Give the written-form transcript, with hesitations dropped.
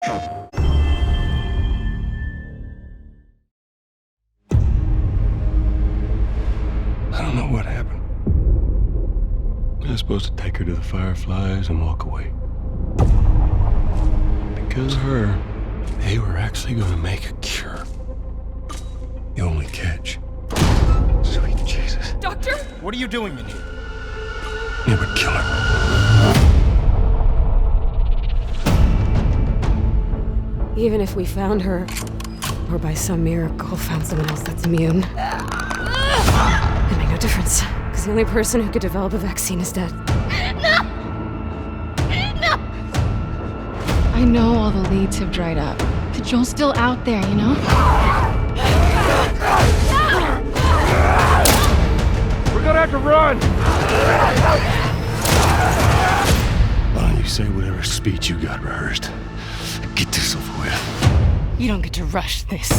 I don't know what happened. I was supposed to take her to the Fireflies and walk away. Because of her, they were actually going to make a cure. The only catch. Sweet Jesus. Doctor? What are you doing in here? It would kill her. Even if we found her, or by some miracle found someone else that's immune, it'd make no difference. Because the only person who could develop a vaccine is dead. No! No! I know all the leads have dried up, but Joel's still out there, you know? We're gonna have to run! Why don't you say whatever speech you got rehearsed? Get this over with. You don't get to rush this.